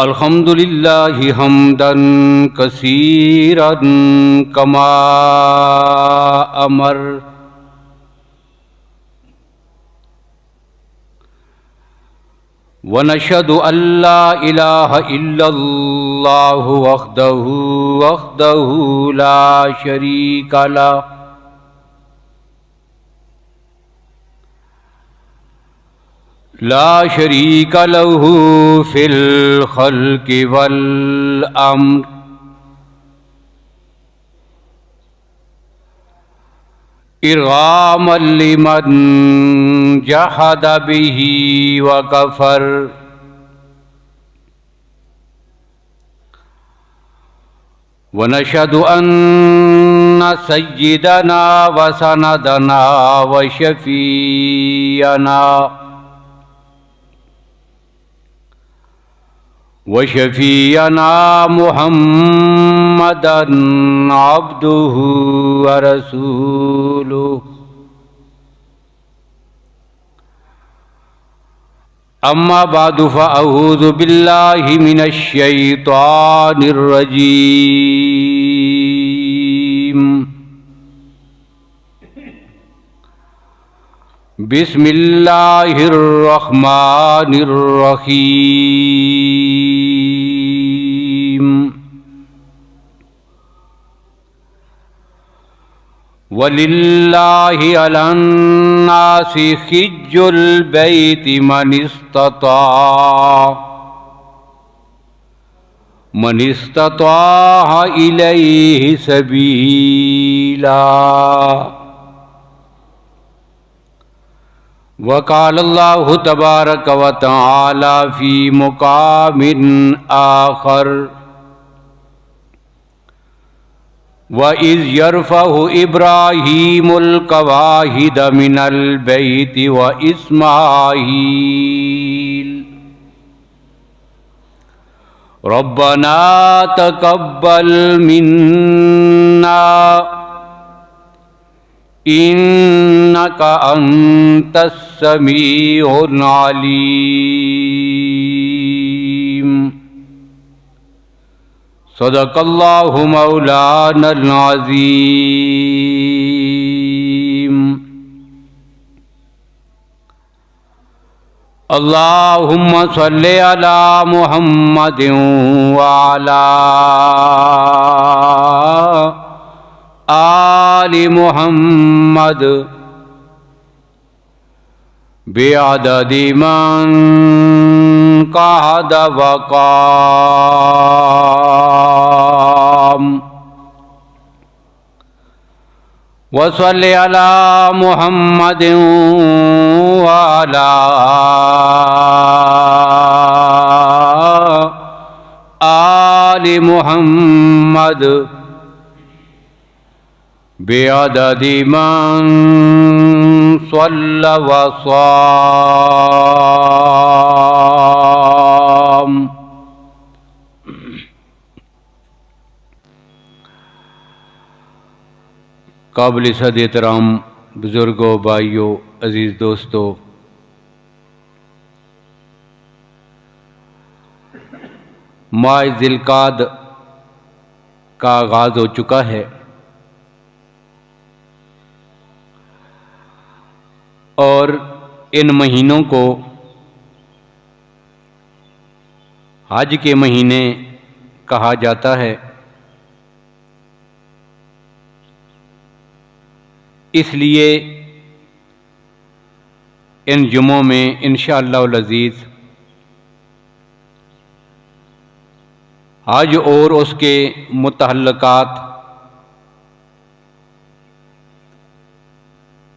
अल्हम्दुलिल्लाहि हम्दन कसीरन कमा अमर वनशहदु अल्ला इलाहा इल्लल्लाहु वहदहु ला शरीका लह ला शरीका लहू फिल खल्क़ि वल अम्र इरगामन लिमन जहद बिही व कफर व नशहदु अन्ना सय्यिदना व सनदना व शफीअना मुहम्मदन अब्दुहु व रसूलुहु अम्मा बादु फ़अऊज़ु बिल्लाहि मिनश शैतानिर रजीम बिस्मिल्लाहिर रहमानिर रहीम वलिल्लाहि अलन नासि हिज्जुल बैति मन इस्तता इलैहि सबीला वक़ालल्लाहु तबारक व तआला फ़ी मुक़ामिन आख़र व इज़ यरफ़अु इब्राहीमुल क़वाइद मिनल बैति व इस्माईल रब्बना तक़ब्बल मिन्ना इन्नका अंतस समीउल अलीम सदक़ल्लाहु मौलानल अज़ीम। अल्लाहुम्मा सल्लि अला मुहम्मदिन व अला आलि मुहम्मद बिअददि मन क़अद व क़ाम व सल्लि अला मुहम्मदिन व अला आलि मुहम्मद बिअददि मन सल्ला व साम। काबिल सद एहतराम बुजुर्गों, भाइयों, अजीज़ दोस्तों, माह ज़िलक़ाद का आगाज़ हो चुका है और इन महीनों को हज के महीने कहा जाता है। इसलिए इन जुमों में इंशाअल्लाहुल अज़ीज़ हज और उसके मुतअल्लिक़ात,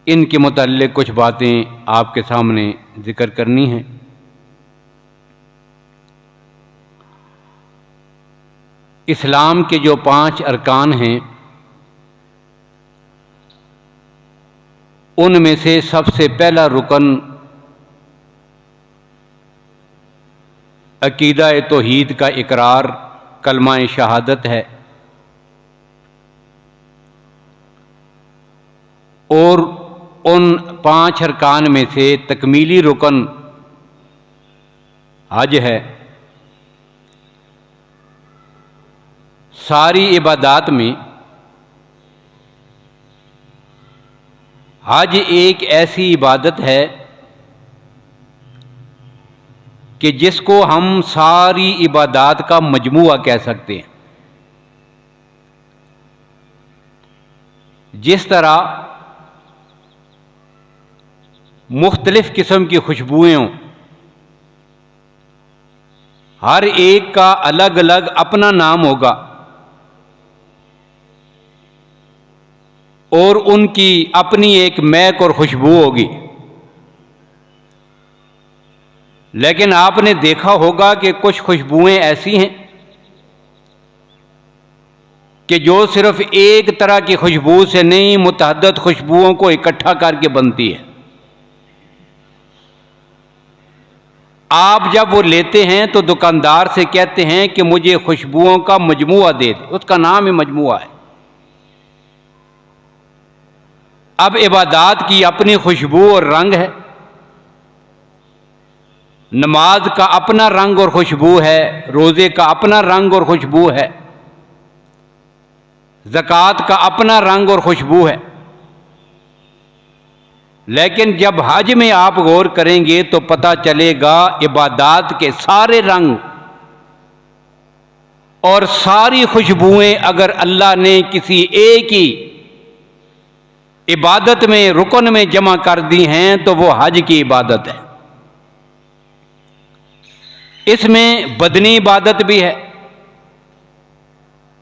इनके मुतल्लिक़ कुछ बातें आपके सामने ज़िक्र करनी हैं। इस्लाम के जो 5 अरकान हैं, उनमें से सबसे पहला रुकन अक़ीदा-ए तौहीद का इकरार, कलमा-ए शहादत है और उन 5 अरकान में से तकमीली रुकन हज है। सारी इबादत में हज एक ऐसी इबादत है कि जिसको हम सारी इबादत का मजमूआ कह सकते हैं। जिस तरह मुख्तलिफ किस्म की खुशबुएं हों, हर एक का अलग अलग अपना नाम होगा और उनकी अपनी एक महक और खुशबू होगी। लेकिन आपने देखा होगा कि कुछ खुशबुएं ऐसी हैं कि जो सिर्फ एक तरह की खुशबू से नहीं, मुतअद्दिद खुशबुओं को इकट्ठा करके बनती है। आप जब वो लेते हैं तो दुकानदार से कहते हैं कि मुझे खुशबुओं का मजमूआ दे दे, उसका नाम ही मजमूआ है। अब इबादत की अपनी खुशबू और रंग है, नमाज का अपना रंग और खुशबू है, रोज़े का अपना रंग और खुशबू है, ज़कात का अपना रंग और खुशबू है। लेकिन जब हज में आप गौर करेंगे तो पता चलेगा इबादत के सारे रंग और सारी खुशबुएं अगर अल्लाह ने किसी एक ही इबादत में, रुकन में जमा कर दी हैं तो वो हज की इबादत है। इसमें बदनी इबादत भी है,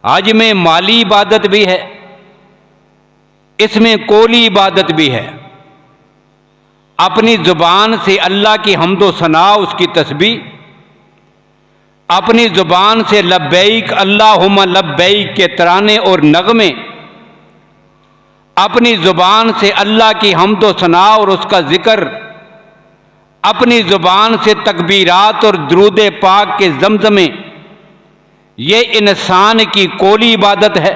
हज में माली इबादत भी है, इसमें कौली इबादत भी है। अपनी ज़ुबान से अल्लाह की हम्दो सना, उसकी तस्बीह, अपनी ज़ुबान से लब्बैक अल्लाहुम्मा लब्बैक के तराने और नगमे, अपनी ज़ुबान से अल्लाह की हम्दो सना और उसका ज़िक्र, अपनी ज़ुबान से तकबीरात और दुरूद पाक के ज़मज़मे, ये इंसान की कौली इबादत है।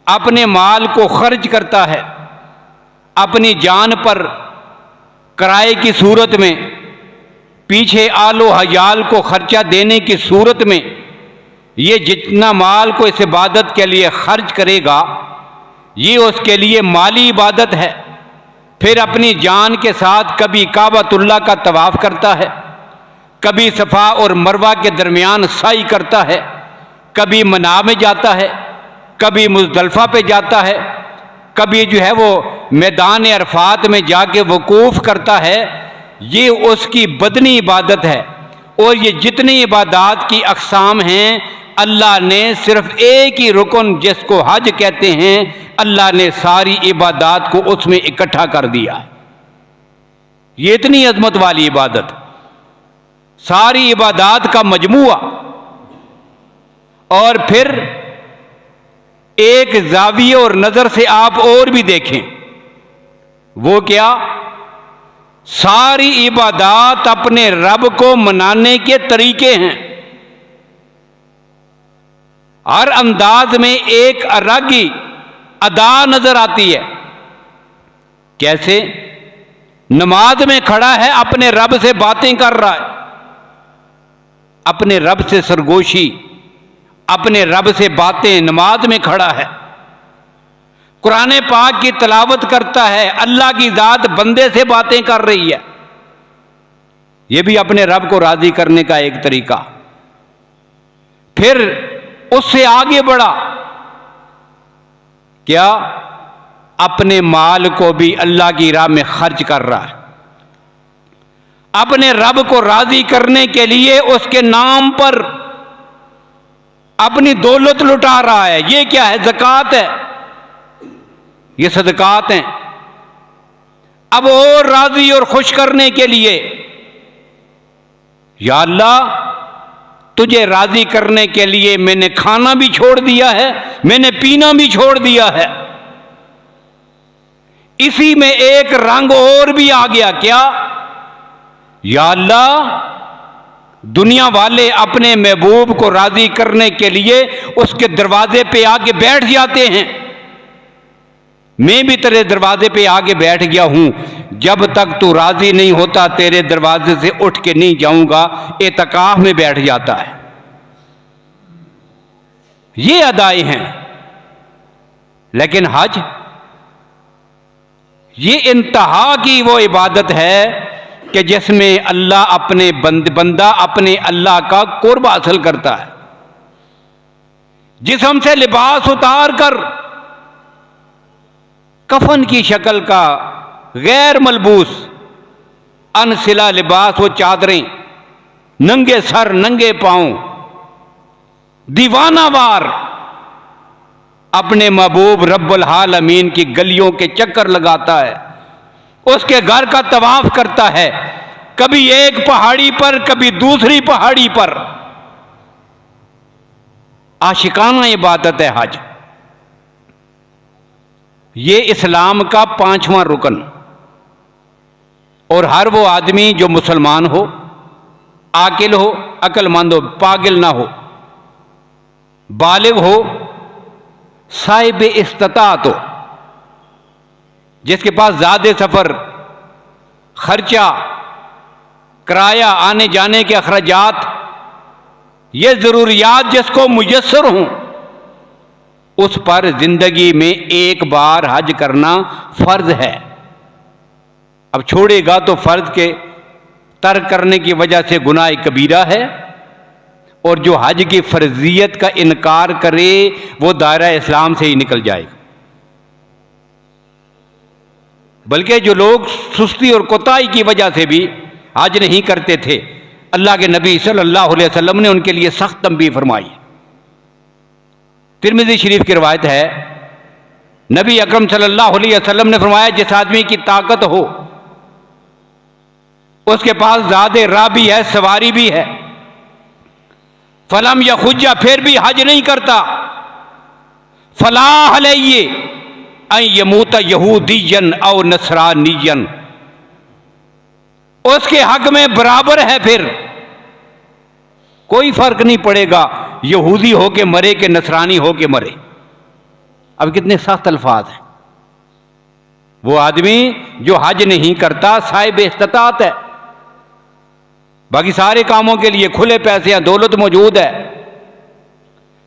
अपने माल को खर्च करता है, अपनी जान पर किराए की सूरत में, पीछे आलो हयाल को खर्चा देने की सूरत में, ये जितना माल को इस इबादत के लिए खर्च करेगा ये उसके लिए माली इबादत है। फिर अपनी जान के साथ कभी काबतुल्लाह का तवाफ़ करता है, कभी सफ़ा और मरवा के दरमियान साई करता है, कभी मना में जाता है, कभी मुज़दलिफ़ा पे जाता है, कभी जो है वो मैदान अरफात में जाके वकूफ़ करता है। ये उसकी बदनी इबादत है। और ये जितनी इबादत की अक़साम हैं, अल्लाह ने सिर्फ एक ही रुकन जिसको हज कहते हैं, अल्लाह ने सारी इबादत को उसमें इकट्ठा कर दिया। ये इतनी अज़मत वाली इबादत, सारी इबादत का मजमूआ। और फिर एक ज़ाविये और नज़र से आप और भी देखें, वो क्या, सारी इबादत अपने रब को मनाने के तरीके हैं। हर अंदाज में एक अलग ही अदा नजर आती है। कैसे? नमाज में खड़ा है, अपने रब से बातें कर रहा है, अपने रब से सरगोशी, अपने रब से बातें, नमाज में खड़ा है। कुरान पाक की तिलावत करता है, अल्लाह की ज़ात बंदे से बातें कर रही है। यह भी अपने रब को राज़ी करने का एक तरीका। फिर उससे आगे बढ़ा, क्या, अपने माल को भी अल्लाह की राह में खर्च कर रहा है, अपने रब को राज़ी करने के लिए उसके नाम पर अपनी दौलत लुटा रहा है। ये क्या है? ज़कात है, ये सदकात हैं। अब और राज़ी और खुश करने के लिए, या अल्लाह, तुझे राज़ी करने के लिए मैंने खाना भी छोड़ दिया है, मैंने पीना भी छोड़ दिया है। इसी में एक रंग और भी आ गया, क्या, या अल्लाह, दुनिया वाले अपने महबूब को राज़ी करने के लिए उसके दरवाजे पे आके बैठ जाते हैं, मैं भी तेरे दरवाजे पे आके बैठ गया हूं, जब तक तू राज़ी नहीं होता तेरे दरवाजे से उठ के नहीं जाऊंगा। एतकाफ में बैठ जाता है। ये अदाएं हैं। लेकिन हज ये इंतहा की वो इबादत है कि जिसमें अल्लाह अपने बंदा अपने अल्लाह का कुर्ब हासिल करता है। जिस्म से लिबास उतार कर कफन की शक्ल का गैर मलबूस अनसिला लिबास, वो चादरें, नंगे सर नंगे पांव, दीवानावार अपने महबूब रब्बुल आलमीन की गलियों के चक्कर लगाता है, उसके घर का तवाफ करता है, कभी एक पहाड़ी पर कभी दूसरी पहाड़ी पर। आशिकाना इबादत है हज। ये इस्लाम का 5वां रुकन। और हर वो आदमी जो मुसलमान हो, आकिल हो, अक्लमंद हो, पागिल ना हो, बालिग हो, साहिब इस्तात हो, जिसके पास ज़्यादा सफ़र, खर्चा, किराया, आने जाने के अखराजात, ये ज़रूरियात जिसको मुयस्सर हों, उस पर ज़िंदगी में एक बार हज करना फ़र्ज है। अब छोड़ेगा तो फ़र्ज के तर्क करने की वजह से गुनाह कबीरा है, और जो हज की फ़र्जियत का इनकार करे वो दायरा इस्लाम से ही निकल जाएगा। बल्कि जो लोग सुस्ती और कोताही की वजह से भी हज नहीं करते थे, अल्लाह के नबी सल्लल्लाहु अलैहि वसल्लम ने उनके लिए सख्त तंबीह फरमाई। तिरमिज़ी शरीफ की रवायत है, नबी अकरम सल्लल्लाहु अलैहि वसल्लम ने फरमाया, जिस आदमी की ताकत हो, उसके पास ज़ादे राह भी है, सवारी भी है, फलम या खुज्जा, फिर भी हज नहीं करता, फलाह अलैहि अन यमूत यहूदियन औ नसरानियन, उसके हक में बराबर है, फिर कोई फर्क नहीं पड़ेगा यहूदी हो के मरे कि नसरानी हो के मरे। अब कितने सख्त अल्फाज हैं। वो आदमी जो हज नहीं करता साहिब इस्तात है, बाकी सारे कामों के लिए खुले पैसे हैं, दौलत मौजूद है,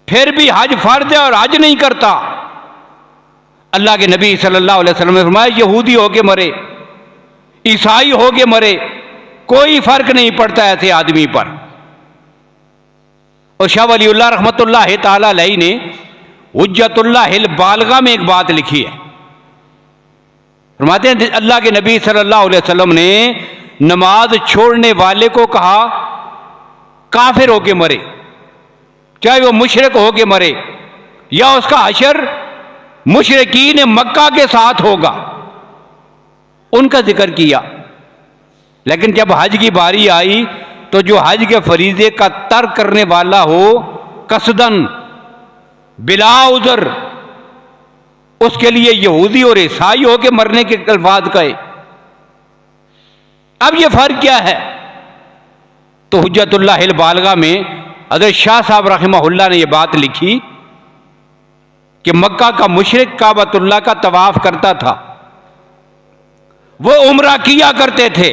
फिर भी हज फर्ज है और हज नहीं करता। अल्लाह के नबी सल्लल्लाहु अलैहि वसल्लम ने फरमाया, यहूदी हो के मरे, ईसाई हो के मरे, कोई फर्क नहीं पड़ता ऐसे आदमी पर। और शाह वलीउल्लाह रहमतुल्लाह ताला अलैहि ने हुज्जतुल्लाहिल बालिगा में एक बात लिखी है। फरमाते हैं, अल्लाह के नबी सल्लल्लाहु अलैहि वसल्लम ने नमाज छोड़ने वाले को कहा काफिर होके मरे, चाहे वो मुशरिक होके मरे या उसका हशर मुशरिकीन मक्का के साथ होगा, उनका जिक्र किया। लेकिन जब हज की बारी आई तो जो हज के फरीजे का तर्क करने वाला हो कसदन बिला उज़र, उसके लिए यहूदी और ईसाई होके मरने के अल्फाज कहे। अब ये फर्क क्या है? तो हुज्जतुल्लाहिल बालिगा में हज़रत शाह साहब रहमहुल्लाह ने यह बात लिखी कि मक्का का मुशरिक काबतुल्लाह का तवाफ करता था, वो उम्रा किया करते थे,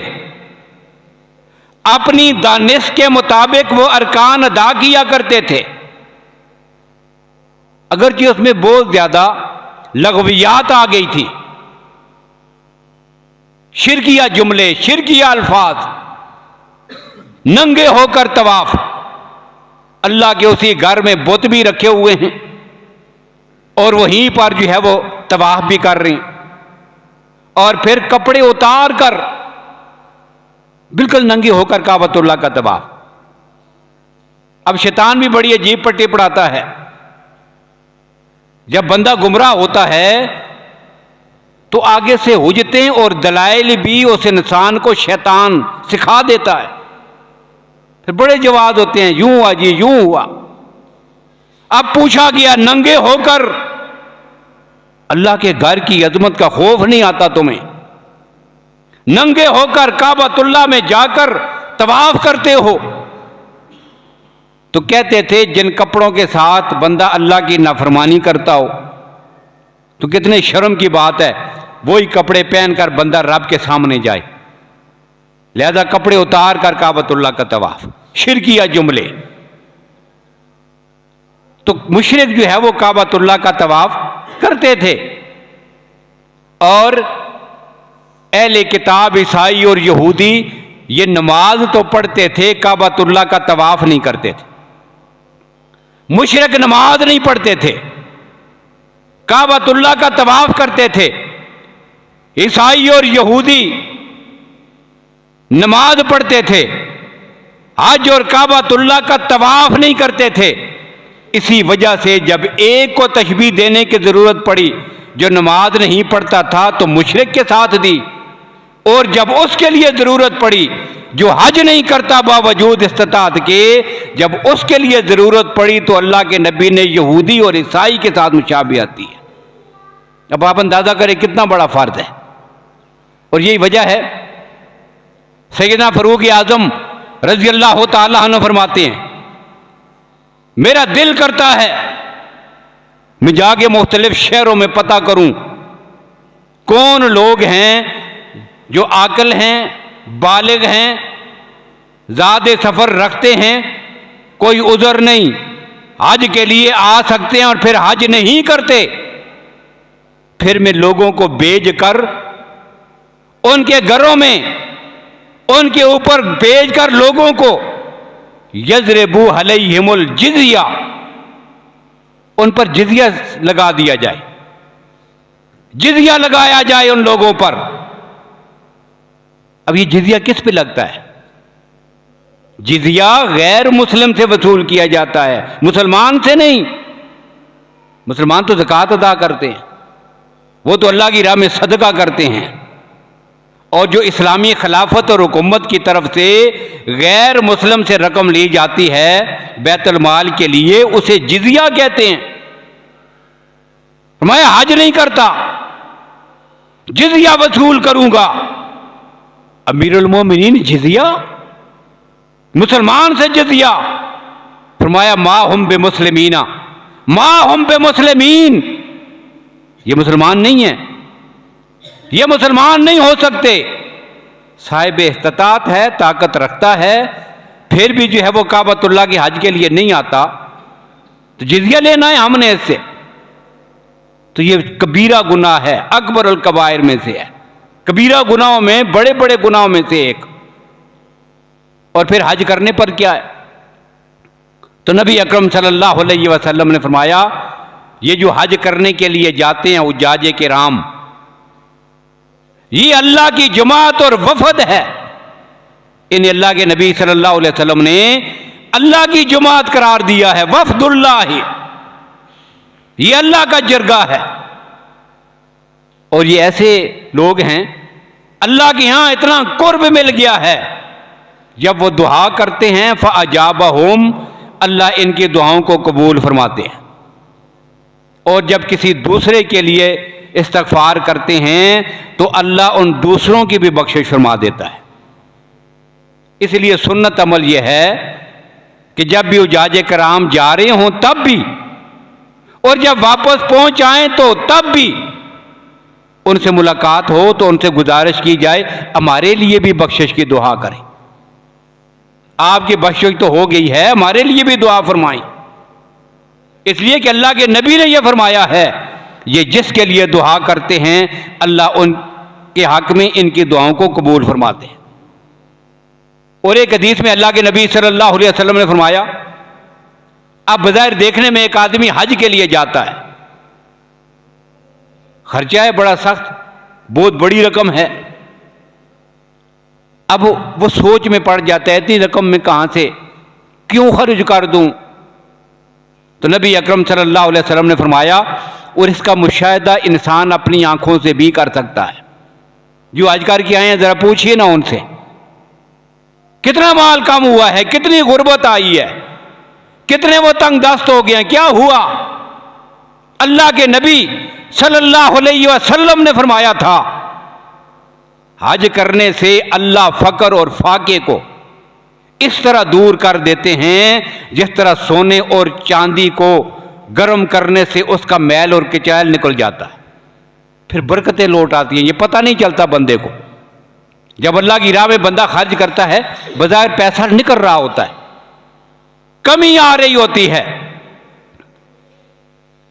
अपनी दानिश के मुताबिक वो अरकान अदा किया करते थे, अगरचे उसमें बहुत ज्यादा लगवियात आ गई थी, शिरकिया जुमले, शिरकिया अल्फाज, नंगे होकर तवाफ, अल्लाह के उसी घर में बुत भी रखे हुए हैं और वहीं पर जो है वो तवाफ भी कर रहे हैं, और फिर कपड़े उतार कर बिल्कुल नंगे होकर काबतुल्लाह का तवाफ। अब शैतान भी बड़ी अजीब पट्टी पढ़ाता है। जब बंदा गुमराह होता है तो आगे से हुज्जतें और दलाइल भी उस इंसान को शैतान सिखा देता है। फिर बड़े जवाब होते हैं, यूं हुआ जी, यूं हुआ। अब पूछा गया, नंगे होकर अल्लाह के घर की अजमत का खौफ नहीं आता तुम्हें? नंगे होकर काबतुल्लाह में जाकर तवाफ करते हो? तो कहते थे जिन कपड़ों के साथ बंदा अल्लाह की नाफरमानी करता हो तो कितने शर्म की बात है वही कपड़े पहनकर बंदा रब के सामने जाए। लिहाजा कपड़े उतार कर काबतुल्लाह का तवाफ, शिरकिया जुमले। तो मुशरिक जो है वो काबतुल्लाह का तवाफ करते थे, और अहले किताब ईसाई और यहूदी ये नमाज तो पढ़ते थे, काबतुल्लाह का तवाफ नहीं करते थे। मुशरिक नमाज नहीं पढ़ते थे, काबतुल्लाह का तवाफ करते थे। ईसाई और यहूदी नमाज पढ़ते थे, हज और काबतुल्लाह का तवाफ नहीं करते थे। इसी वजह से जब एक को तशबीह देने की जरूरत पड़ी जो नमाज नहीं पढ़ता था तो मुशरिक के साथ दी, और जब उसके लिए जरूरत पड़ी जो हज नहीं करता बावजूद इस्तिताअत के, जब उसके लिए जरूरत पड़ी तो अल्लाह के नबी ने यहूदी और ईसाई के साथ मुशाबिहत दी है। अब आप अंदाजा करें कितना बड़ा फर्ज है। और यही वजह है सैयदना फारूक आजम रजी अल्लाह तआला अन्हु फरमाते हैं, मेरा दिल करता है मैं जाके मुख्तलिफ शहरों में पता करूं कौन लोग हैं जो आकल हैं, बालिग हैं, ज़्यादा सफ़र रखते हैं, कोई उज़र नहीं, हज के लिए आ सकते हैं और फिर हज नहीं करते। फिर मैं लोगों को भेज कर उनके घरों में उनके ऊपर भेज कर लोगों को यज़रिबू अलैहिमुल जिज़िया, उन पर जिज़िया लगा दिया जाए, जिज़िया लगाया जाए उन लोगों पर। अब ये जिज़िया किस पे लगता है? जिज़िया गैर मुस्लिम से वसूल किया जाता है, मुसलमान से नहीं। मुसलमान तो ज़कात अदा करते हैं, वो तो अल्लाह की राह में सदका करते हैं, और जो इस्लामी खिलाफत और हुकूमत की तरफ से गैर मुस्लिम से रकम ली जाती है बैतुल माल के लिए, उसे जिज़िया कहते हैं। मैं हज नहीं करता, जिज़िया वसूल करूंगा। अमीरुल मोमिनीन जिज़िया, मुसलमान से जिज़िया। फरमाया मा हुम बे मुस्लिमीना, मा हुम बे मुस्लिमीन, ये मुसलमान नहीं है, ये मुसलमान नहीं हो सकते। साहिब इस्तिताअत है, ताकत रखता है, फिर भी जो है वो काबतुल्लाह के हज के लिए नहीं आता, तो जिज़िया लेना है हमने इससे। तो ये कबीरा गुनाह है, अकबरुल कबायर में से है, कबीरा गुनाहों में, बड़े बड़े गुनाहों में से एक। और फिर हज करने पर क्या है? तो नबी अकरम सल्लल्लाहु अलैहि वसल्लम ने फरमाया, ये जो हज करने के लिए जाते हैं उज्जाजे किराम, ये अल्लाह की जमात और वफद है। इन अल्लाह के नबी सल्लल्लाहु अलैहि वसल्लम ने अल्लाह की जमात करार दिया है, वफदुल्लाह, ये अल्लाह का जरगा है। और ये ऐसे लोग हैं अल्लाह के यहां इतना कुर्ब मिल गया है, जब वो दुआ करते हैं फ़अजाबहुम, अल्लाह इनकी दुआओं को कबूल फरमाते हैं। और जब किसी दूसरे के लिए इस्तग़फ़ार करते हैं तो अल्लाह उन दूसरों की भी बख्शिश फरमा देता है। इसलिए सुन्नत अमल यह है कि जब भी उजाजे कराम जा रहे हों तब भी, और जब वापस पहुंच आए तो तब भी उनसे मुलाकात हो तो उनसे गुजारिश की जाए हमारे लिए भी बख्शिश की दुआ करें। आपकी बख्शिश तो हो गई है, हमारे लिए भी दुआ फरमाएं। इसलिए कि अल्लाह के नबी ने यह फरमाया है, ये जिसके लिए दुआ करते हैं अल्लाह उनके हक में इनकी दुआओं को कबूल फरमाते हैं। और एक हदीस में अल्लाह के नबी सल्लल्लाहु अलैहि वसल्लम ने फरमाया, अब बज़ाहिर देखने में एक आदमी हज के लिए जाता है, खर्चा है बड़ा सख्त, बहुत बड़ी रकम है। अब वो सोच में पड़ जाता है इतनी रकम में कहां से क्यों खर्च कर दूं। तो नबी अकरम सल्लल्लाहु अलैहि वसल्लम ने फरमाया, और इसका मुशाहिदा इंसान अपनी आंखों से भी कर सकता है। जो हज करके आए हैं जरा पूछिए ना उनसे, कितना माल कम हुआ है, कितनी गुर्बत आई है, कितने वो तंग दस्त हो गए हैं, क्या हुआ। अल्लाह के नबी सल्लल्लाहु अलैहि वसल्लम ने फरमाया था, हज करने से अल्लाह फकर और फाके को इस तरह दूर कर देते हैं जिस तरह सोने और चांदी को गर्म करने से उसका मैल और किचैल निकल जाता है, फिर बरकतें लौट आती हैं। ये पता नहीं चलता बंदे को। जब अल्लाह की राह में बंदा खर्च करता है, बजाय पैसा निकल रहा होता है, कमी आ रही होती है,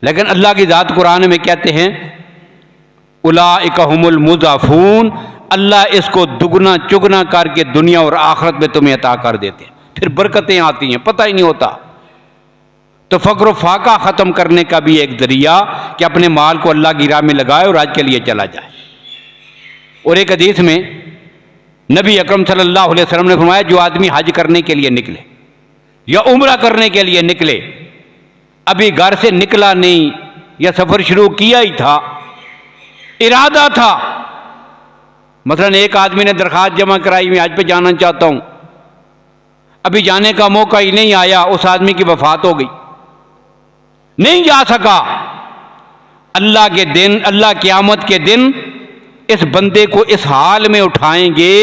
लेकिन अल्लाह की ज़ात कुरान में कहते हैं उलाइका हुमुल मुज़ाफ़ून, अल्लाह इसको दुगना चुगना करके दुनिया और आखिरत में तुम्हें अता कर देते हैं। फिर बरकतें आती हैं, पता ही नहीं होता। तो फ़क्र व फाका ख़त्म करने का भी एक ज़रिया कि अपने माल को अल्लाह की राह में लगाए और हज के लिए चला जाए। और एक हदीस में नबी अकरम सल्लल्लाहु अलैहि वसल्लम ने फरमाया, जो आदमी हज करने के लिए निकले या उम्रा करने के लिए निकले, अभी घर से निकला नहीं या सफ़र शुरू किया ही था, इरादा था, मसलन एक आदमी ने दरख्वास्त जमा कराई, मैं हज पे जाना चाहता हूं, अभी जाने का मौका ही नहीं आया, उस आदमी की वफात हो गई, नहीं जा सका। अल्लाह के दिन, अल्लाह क़यामत के दिन इस बंदे को इस हाल में उठाएंगे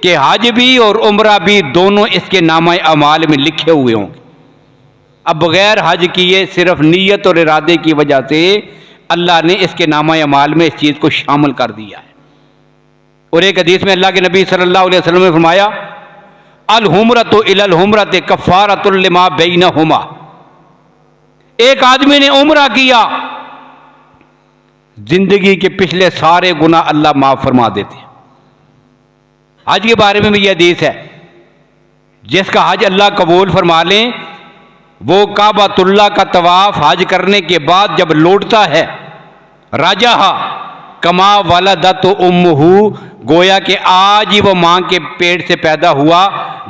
कि हज भी और उम्रा भी दोनों इसके नामा अमाल में लिखे हुए होंगे। अब बगैर हज किए सिर्फ नीयत और इरादे की वजह से अल्लाह ने इसके नामा अमाल में इस चीज़ को शामिल कर दिया है। और एक हदीस में अल्लाह के नबी सल्लल्लाहु अलैहि वसल्लम ने फरमाया, अल हुमरतु इलल हुमरति कफ़ारतुल लिमा बैनहुमा। एक आदमी ने उम्रा किया, जिंदगी के पिछले सारे गुनाह अल्लाह माफ फरमा देते हैं। हज के बारे में भी यह हदीस है, जिसका हज अल्लाह कबूल फरमा लें, वो काबातुल्लाह का तवाफ हज करने के बाद जब लौटता है, राजा कमा वलदत उम्मुहु, गोया कि आज ही वो मां के पेट से पैदा हुआ।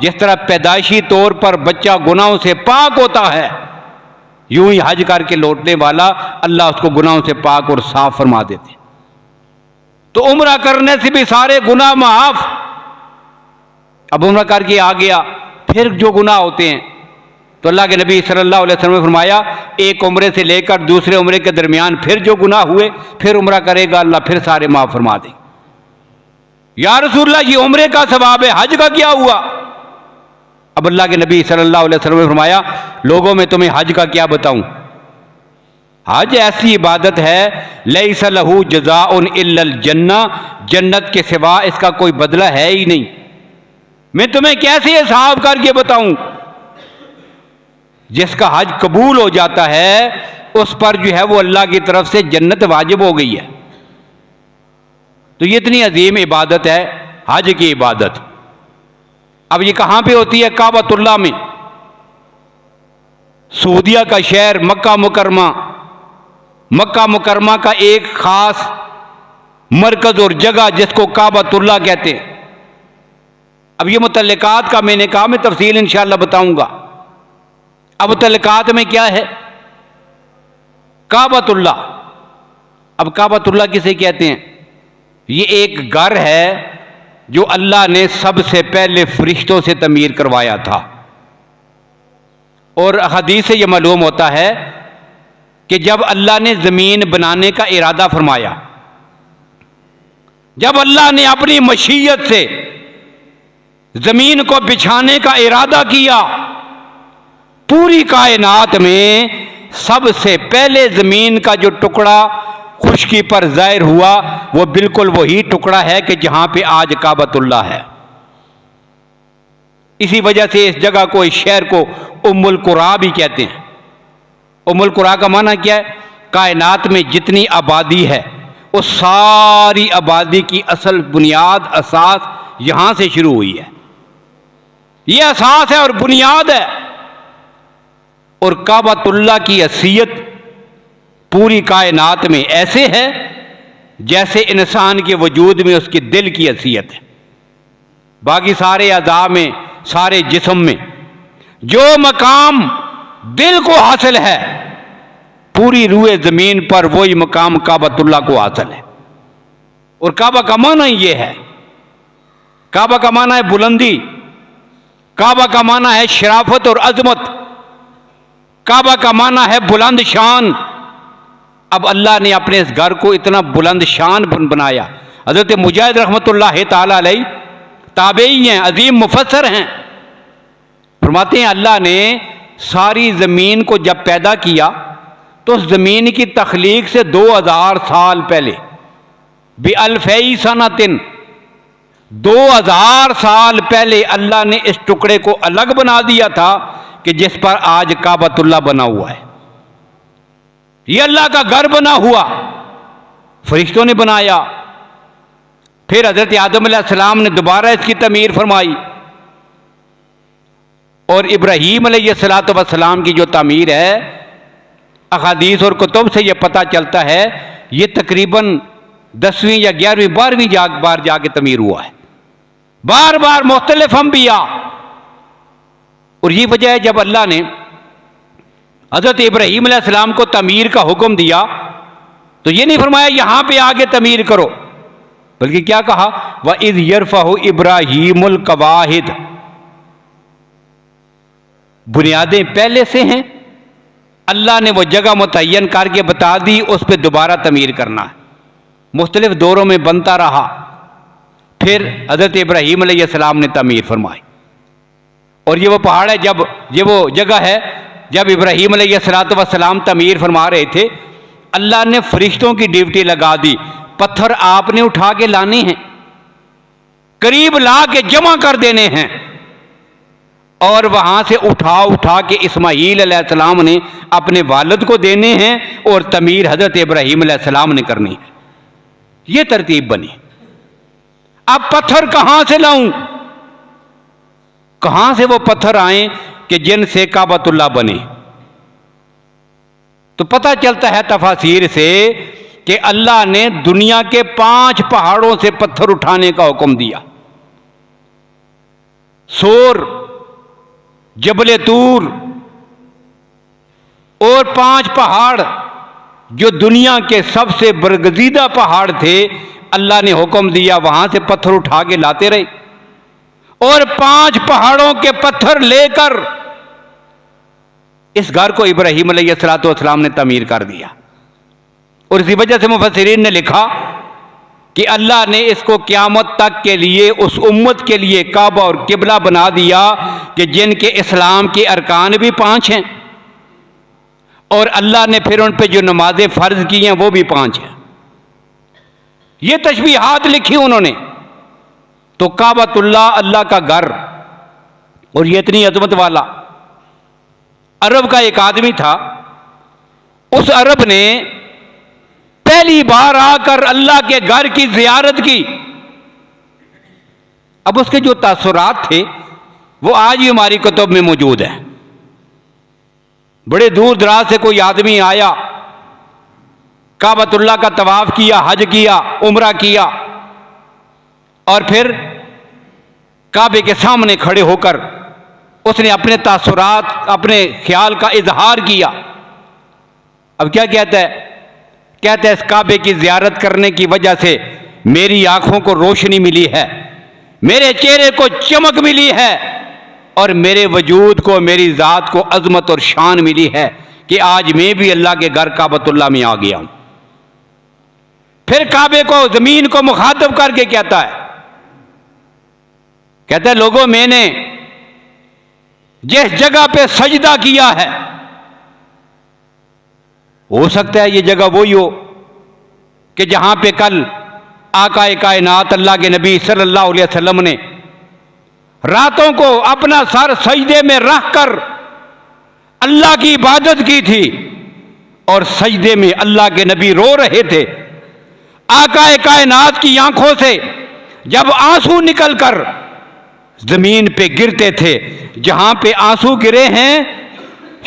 जिस तरह पैदाइशी तौर पर बच्चा गुनाहों से पाक होता है, यूं ही हज करके लौटने वाला अल्लाह उसको गुनाहों से पाक और साफ फरमा देते। तो उम्रा करने से भी सारे गुनाह माफ। अब उम्रा करके आ गया, फिर जो गुनाह होते हैं, तो अल्लाह के नबी सल्लल्लाहु अलैहि वसल्लम ने फरमाया, एक उम्रे से लेकर दूसरे उम्रे के दरमियान फिर जो गुनाह हुए, फिर उम्रा करेगा, अल्लाह फिर सारे माफ फरमा देगा। या रसूलल्लाह, ये उम्रे का सवाब है, हज का क्या हुआ? अब अल्लाह के नबी सल्लल्लाहु अलैहि वसल्लम ने फरमाया, लोगों में तुम्हें हज का क्या बताऊं? हज ऐसी इबादत है, लैसा लहू जज़ाउन इल्लल जन्ना, जन्नत के सिवा इसका कोई बदला है ही नहीं। मैं तुम्हें कैसे हिसाब करके बताऊं? जिसका हज कबूल हो जाता है उस पर जो है वो अल्लाह की तरफ से जन्नत वाजिब हो गई है। तो ये इतनी अजीम इबादत है हज की इबादत। अब ये कहां पे होती है? काबतुल्लाह में, सऊदिया का शहर मक्का मुकरमा, मक्का मुकरमा का एक खास मरकज और जगह जिसको काबतुल्लाह कहते हैं। अब ये मुतल्लिकात का मैंने कहा, मैं तफसील इंशाअल्लाह बताऊंगा। अब मुतल्लिकात में क्या है? काबतुल्लाह। अब काबतुल्लाह किसे कहते हैं? ये एक घर है जो अल्लाह ने सबसे पहले फरिश्तों से तमीर करवाया था। और हदीस से यह मालूम होता है कि जब अल्लाह ने ज़मीन बनाने का इरादा फरमाया, जब अल्लाह ने अपनी मशीयत से ज़मीन को बिछाने का इरादा किया, पूरी कायनात में सबसे पहले ज़मीन का जो टुकड़ा खुश्की पर ज़ाहिर हुआ वो बिल्कुल वही टुकड़ा है कि जहां पे आज काबतुल्लाह है। इसी वजह से इस जगह को, इस शहर को उम्मुल कुरा भी कहते हैं। उम्मुल कुरा का माना क्या है? कायनात में जितनी आबादी है उस सारी आबादी की असल बुनियाद, असास यहां से शुरू हुई है। यह असास है और बुनियाद है। और काबतुल्लाह की हैसियत पूरी कायनात में ऐसे है जैसे इंसान के वजूद में उसके दिल की हैसियत है। बाकी सारे अज़ा में, सारे जिस्म में जो मकाम दिल को हासिल है, पूरी रूए ज़मीन पर वही मकाम काबतुल्लाह को हासिल है। और काबा का माना ये है, काबा का माना है बुलंदी, काबा का माना है शराफत और अजमत, काबा का माना है बुलंद शान। अब अल्लाह ने अपने इस घर को इतना बुलंद शान बनाया। हज़रत मुजाहिद रहमतुल्लाह ताला अलैह ताबेई हैं, अजीम मुफस्सर हैं, फरमाते हैं अल्लाह ने सारी ज़मीन को जब पैदा किया तो उस ज़मीन की तख्लीक से 2000 साल पहले, बिअल्फ़ई सनतिन, 2000 साल पहले अल्लाह ने इस टुकड़े को अलग बना दिया था कि जिस पर आज काबतुल्लाह बना हुआ है। ये अल्लाह का घर बना हुआ फरिश्तों ने बनाया। फिर हजरत आदम अलैहिस्सलाम ने दोबारा इसकी तमीर फरमाई और इब्राहीम अलैहिस्सलाम की जो तमीर है, अहादीस और कुतुब से यह पता चलता है ये तकरीबन 10वीं या 11वीं 12वीं बार जाके तमीर हुआ है। बार बार मुख्तलिफ अंबिया। और ये वजह है जब अल्लाह ने हजरत इब्राहीम अलैहिस्सलाम को तमीर का हुक्म दिया तो ये नहीं फरमाया यहां पे आगे तमीर करो, बल्कि क्या कहा, व इज़ यरफ़अु इब्राहीमुल कवाहिद। बुनियादें पहले से हैं, अल्लाह ने वो जगह मुतय्यन करके बता दी, उस पर दोबारा तमीर करना है। मुख्तलिफ दौरों में बनता रहा। फिर हजरत इब्राहीम अलैहिस्सलाम ने तमीर फरमाई। और ये वो पहाड़ है, जब ये वो जगह है जब इब्राहीम अलैहिस्सलाम तमीर फरमा रहे थे, अल्लाह ने फरिश्तों की ड्यूटी लगा दी, पत्थर आपने उठा के लाने हैं, करीब ला के जमा कर देने हैं और वहां से उठा के इस्माईल अलैहिस्सलाम ने अपने वालिद को देने हैं और तमीर हजरत इब्राहीम अलैहिस्सलाम ने करनी है। यह तरतीब बनी। अब पत्थर कहां से लाऊं, कहां से वो पत्थर आए कि जिनसे काबतुल्लाह बने? तो पता चलता है तफासीर से कि अल्लाह ने दुनिया के 5 पहाड़ों से पत्थर उठाने का हुक्म दिया। सोर, जबले तूर और 5 पहाड़ जो दुनिया के सबसे बरगजीदा पहाड़ थे, अल्लाह ने हुक्म दिया वहां से पत्थर उठा के लाते रहे और 5 पहाड़ों के पत्थर लेकर इस घर को इब्राहीम अलैहिस्सलाम ने तमीर कर दिया। और इसी वजह से मुफस्सिरीन ने लिखा कि अल्लाह ने इसको क़यामत तक के लिए उस उम्मत के लिए काबा और किबला बना दिया कि जिनके इस्लाम के अरकान भी 5 हैं और अल्लाह ने फिर उन पे जो नमाजें फ़र्ज की हैं वो भी 5 हैं। ये तशबीहात लिखी उन्होंने। तो काबतुल्लाह अल्लाह का घर, और ये इतनी अजमत वाला। अरब का एक आदमी था, उस अरब ने पहली बार आकर अल्लाह के घर की ज़ियारत की। अब उसके जो तासुरात थे वो आज भी हमारी कुतुब में मौजूद है। बड़े दूर दराज से कोई आदमी आया, काबतुल्लाह का तवाफ किया, हज किया, उम्रा किया और फिर काबे के सामने खड़े होकर उसने अपने तासुरात, अपने ख्याल का इजहार किया। अब क्या कहता है? कहता है इस काबे की ज़ियारत करने की वजह से मेरी आंखों को रोशनी मिली है, मेरे चेहरे को चमक मिली है और मेरे वजूद को, मेरी ज़ात को अजमत और शान मिली है कि आज मैं भी अल्लाह के घर काबतुल्लाह में आ गया हूं। फिर काबे को, ज़मीन को मुखातब करके कहता है लोगों, मैंने जिस जगह पे सजदा किया है, हो सकता है ये जगह वही हो कि जहां पे कल आकाए कायनात अल्लाह के नबी सल्लल्लाहु अलैहि वसल्लम ने रातों को अपना सर सजदे में रखकर अल्लाह की इबादत की थी और सजदे में अल्लाह के नबी रो रहे थे। आकाए कायनात की आंखों से जब आंसू निकलकर जमीन पे गिरते थे, जहां पे आंसू गिरे हैं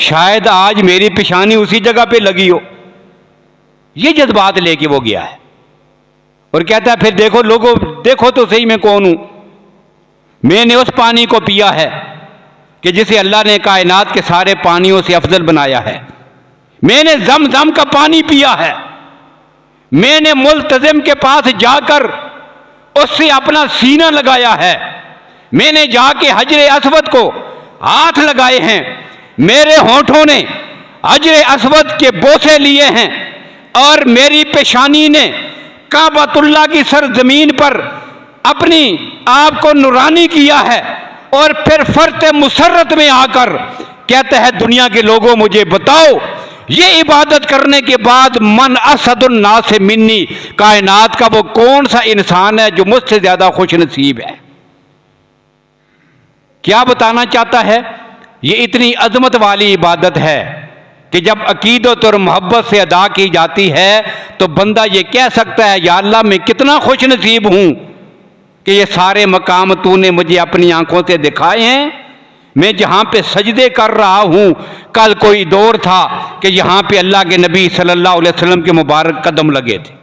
शायद आज मेरी पेशानी उसी जगह पे लगी हो। ये जज्बात लेके वो गया है और कहता है फिर देखो लोगों, देखो तो सही मैं कौन हूं। मैंने उस पानी को पिया है कि जिसे अल्लाह ने कायनात के सारे पानियों से अफजल बनाया है। मैंने ज़मज़म का पानी पिया है। मैंने मुल्तज़िम के पास जाकर उससे अपना सीना लगाया है। मैंने जाके हजरे अस्वद को हाथ लगाए हैं। मेरे होठों ने हजरे अस्वद के बोसे लिए हैं और मेरी पेशानी ने काबतुल्लाह की सरजमीन पर अपनी आप को नुरानी किया है। और फिर फर्त मुसर्रत में आकर कहता है दुनिया के लोगों मुझे बताओ, ये इबादत करने के बाद मन असदुन्नास से मिन्नी, कायनात का वो कौन सा इंसान है जो मुझसे ज्यादा खुश नसीब है। क्या बताना चाहता है? ये इतनी अजमत वाली इबादत है कि जब अकीदत और मोहब्बत से अदा की जाती है तो बंदा ये कह सकता है, या अल्लाह मैं कितना खुश नसीब हूँ कि ये सारे मकाम तूने मुझे अपनी आंखों से दिखाए हैं। मैं जहाँ पे सजदे कर रहा हूँ, कल कोई दौर था कि यहाँ पे अल्लाह के नबी सल्लल्लाहु अलैहि वसल्लम के मुबारक कदम लगे थे।